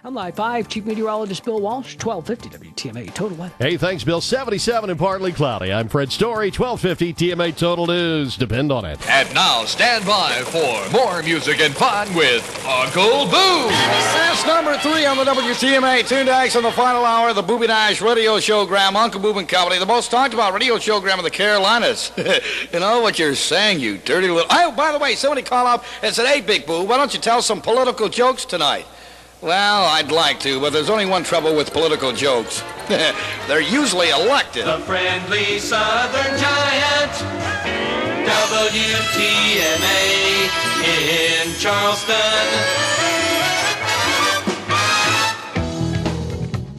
I'm Live 5, Chief Meteorologist Bill Walsh, 1250 WTMA Total Weather. Hey, thanks, Bill. 77 and partly cloudy. I'm Fred Story, 1250 TMA Total News. Depend on it. And now stand by for more music and fun with Uncle Boo. That's number 3 on the WTMA Tundax in the final hour of the Booby Nash radio showgram. Uncle Boob and Company, the most talked about radio showgram in the Carolinas. You know what you're saying, you dirty little... Oh, by the way, somebody called up and said, hey, Big Boo, why don't you tell some political jokes tonight? Well, I'd like to, but there's only one trouble with political jokes. They're usually elected. The friendly southern giant, WTMA in Charleston.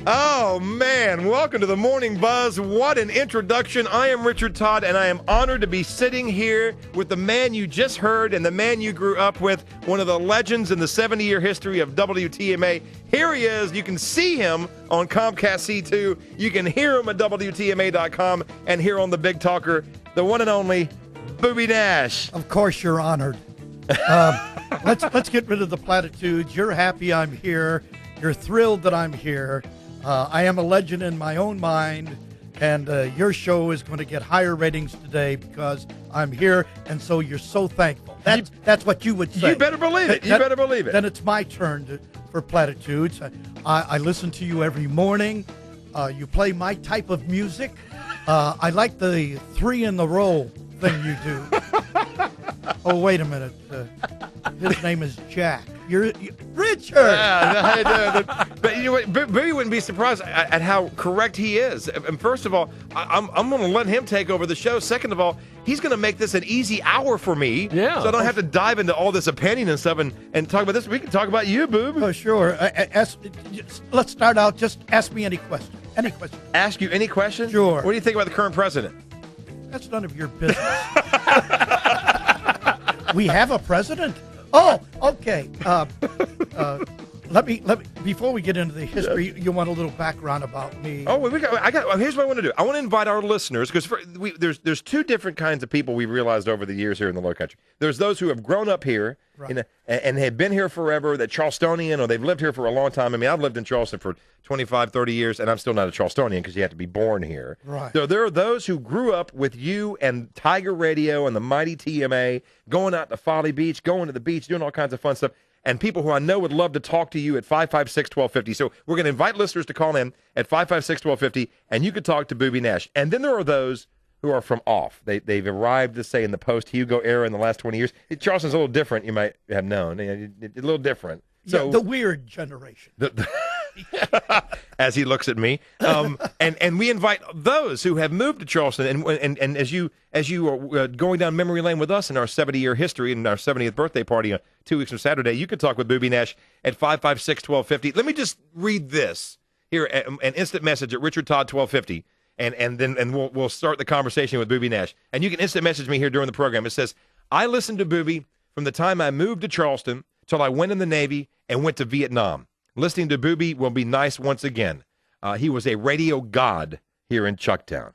Oh, man. Welcome to the Morning Buzz. What an introduction. I am Richard Todd, and I am honored to be sitting here with the man you just heard and the man you grew up with, one of the legends in the 70-year history of WTMA. Here he is. You can see him on Comcast C2. You can hear him at WTMA.com and here on the Big Talker, the one and only Booby Nash. Of course you're honored. Let's get rid of the platitudes. You're happy I'm here. You're thrilled that I'm here. I am a legend in my own mind, and your show is going to get higher ratings today because I'm here, and so you're so thankful. That's what you would say. You better believe it. You better believe it. Then it's my turn for platitudes. I listen to you every morning. You play my type of music. I like the 3 in the row thing you do. Oh, wait a minute. His name is Jack. You're Richard. Yeah, but you know what? Booby wouldn't be surprised at how correct he is. And first of all, I'm going to let him take over the show. Second of all, he's going to make this an easy hour for me. Yeah. So I don't have to dive into all this opinion and stuff and talk about this. We can talk about you, Boob. Oh, sure. Let's start out. Just ask me any question. Any question. Ask you any question? Sure. What do you think about the current president? That's none of your business. We have a president? Oh, okay. Let me. Before we get into the history, you want a little background about me. Oh, here's what I want to do. I want to invite our listeners, because there's 2 different kinds of people we've realized over the years here in the Low Country. There's those who have grown up here, right, and have been here forever, that Charlestonian, or they've lived here for a long time. I mean, I've lived in Charleston for 25, 30 years, and I'm still not a Charlestonian because you have to be born here. Right. So there are those who grew up with you and Tiger Radio and the mighty TMA, going out to Folly Beach, going to the beach, doing all kinds of fun stuff. And people who I know would love to talk to you at 556-1250. So we're going to invite listeners to call in at 556-1250, and you could talk to Booby Nash. And then there are those who are from off. They've arrived, to say, in the post-Hugo era in the last 20 years. Charleston's a little different, you might have known. A little different. So yeah, the weird generation. As he looks at me, and we invite those who have moved to Charleston, and as you are going down memory lane with us in our 70-year history and our 70th birthday party 2 weeks from Saturday, you can talk with Booby Nash at 556-1250. Let me just read this here, an instant message at Richard Todd 1250, and then we'll start the conversation with Booby Nash. And you can instant message me here during the program. It says, I listened to Booby from the time I moved to Charleston till I went in the Navy and went to Vietnam. Listening to Booby will be nice once again. He was a radio god here in Chucktown.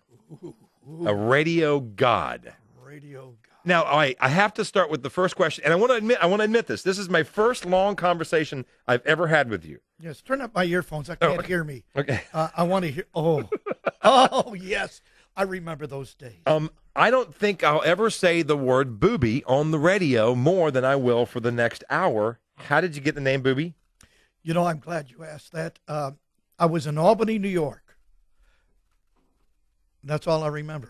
A radio god. Radio god. Now, I have to start with the first question, and I want to admit this. This is my first long conversation I've ever had with you. Yes, turn up my earphones. I can't hear me. Okay. I want to hear. Oh, yes. I remember those days. I don't think I'll ever say the word Booby on the radio more than I will for the next hour. How did you get the name Booby? You know, I'm glad you asked that. I was in Albany, New York. That's all I remember.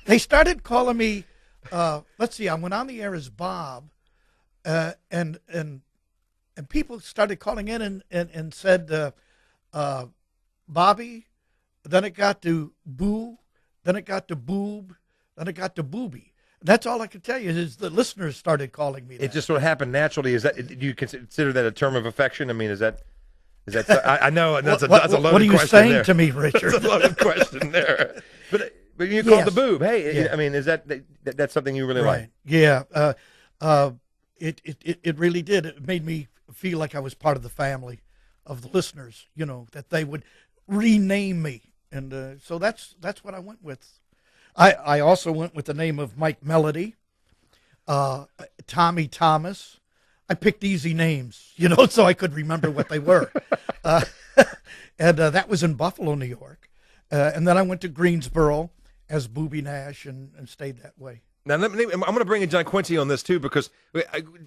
They started calling me. Let's see. I went on the air as Bob, and people started calling in and said, Bobby. Then it got to Boo. Then it got to Boob. Then it got to Booby. That's all I can tell you is the listeners started calling me that. It just sort of happened naturally. Is that, do you consider that a term of affection? I mean, is that I know that's a loaded question there. What are you saying to me, Richard? That's a loaded question there. But you called the Boob. Hey, yeah. I mean, is that's something you really like? Yeah. It really did. It made me feel like I was part of the family of the listeners, you know, that they would rename me. And so that's what I went with. I also went with the name of Mike Melody, Tommy Thomas, I picked easy names, so I could remember what they were. And that was in Buffalo, New York. And then I went to Greensboro as Booby Nash and stayed that way. Now, I'm going to bring in John Quincy on this, too, because,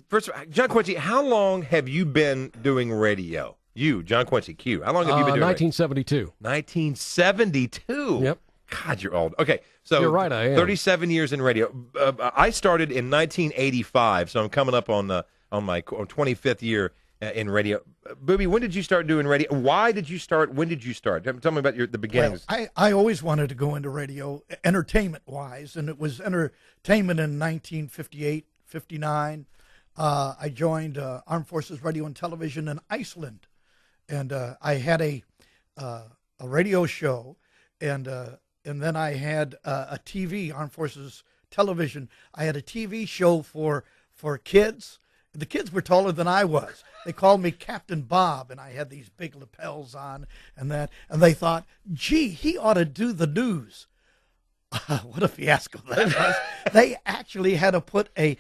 first of all, John Quincy, how long have you been doing radio? You, John Quincy, Q. How long have you been doing 1972. radio? 1972? Yep. God, you're old. Okay, so you're right, I am. 37 years in radio. I started in 1985, so I'm coming up on my 25th year in radio. Booby, when did you start doing radio? Why did you start? When did you start? Tell me about the beginnings. Well, I always wanted to go into radio, entertainment-wise, and it was entertainment in 1958, 59. I joined Armed Forces Radio and Television in Iceland, and I had a radio show, and then I had a TV, Armed Forces Television. I had a TV show for kids. The kids were taller than I was. They called me Captain Bob, and I had these big lapels on and they thought, gee, he ought to do the news. What a fiasco that was. They actually had to put a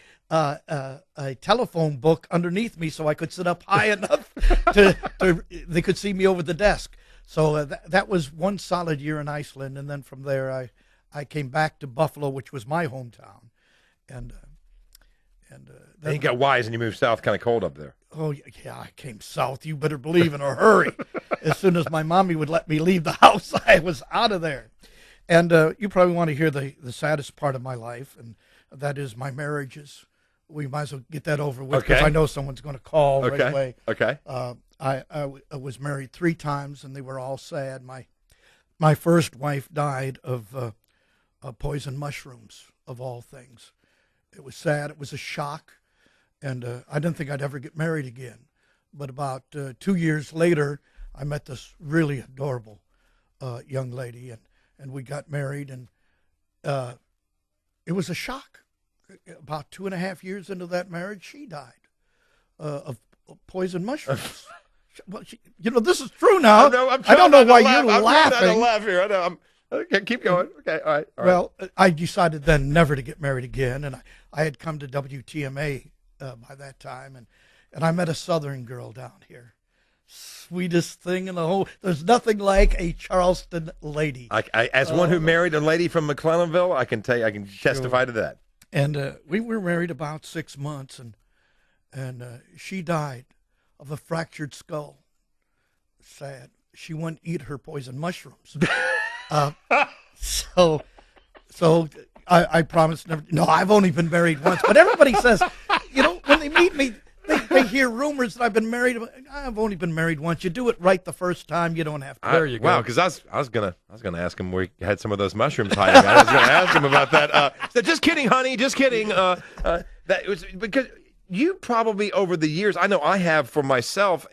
telephone book underneath me so I could sit up high enough they could see me over the desk. So that was one solid year in Iceland, and then from there I came back to Buffalo, which was my hometown, and then you got wise and you moved south, kind of cold up there. Oh, yeah, I came south, you better believe, in a hurry. As soon as my mommy would let me leave the house, I was out of there. And you probably want to hear the saddest part of my life, and that is my marriages. We might as well get that over with, because I know someone's going to call right away. Okay. I was married 3 times, and they were all sad. My first wife died of poison mushrooms, of all things. It was sad. It was a shock, and I didn't think I'd ever get married again. But about 2 years later, I met this really adorable young lady, and we got married, and it was a shock. About 2.5 years into that marriage, she died of poison mushrooms. Well, this is true now. I don't know why you're laughing. I'm trying to laugh here. I know. Okay, keep going. Okay, all right. Well, I decided then never to get married again, and I had come to WTMA by that time, and I met a Southern girl down here. Sweetest thing in the whole. There's nothing like a Charleston lady. As one who married a lady from McClellanville, I can tell you, I can testify to that. And we were married about 6 months, and she died of a fractured skull. Sad. She wouldn't eat her poison mushrooms. So I promised never. No, I've only been married once. But everybody says, when they meet me, they hear rumors that I've been married. I've only been married once. You do it right the first time. You don't have to. There you go. Wow, because I was gonna ask him where he had some of those mushrooms hiding. I was gonna ask him about that. So just kidding, honey. Just kidding. That was because you probably over the years. I know I have for myself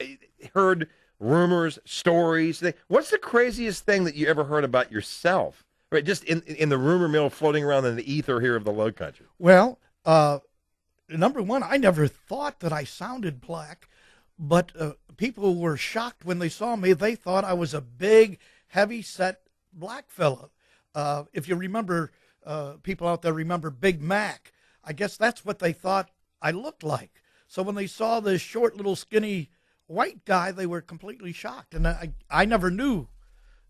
heard rumors, stories. What's the craziest thing that you ever heard about yourself? Right, just in the rumor mill floating around in the ether here of the Low Country. Well, number one, I never thought that I sounded black, but people were shocked when they saw me. They thought I was a big, heavy-set black fella. If you remember, people out there remember Big Mac. I guess that's what they thought I looked like. So when they saw this short, little, skinny white guy, they were completely shocked. And I never knew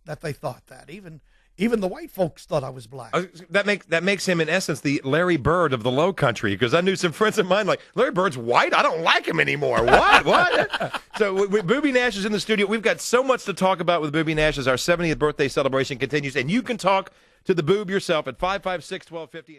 that they thought that. Even the white folks thought I was black. That makes him, in essence, the Larry Bird of the Low Country, because I knew some friends of mine like, Larry Bird's white? I don't like him anymore. What? So Booby Nash is in the studio. We've got so much to talk about with Booby Nash as our 70th birthday celebration continues, and you can talk to the Boob yourself at 556-1250.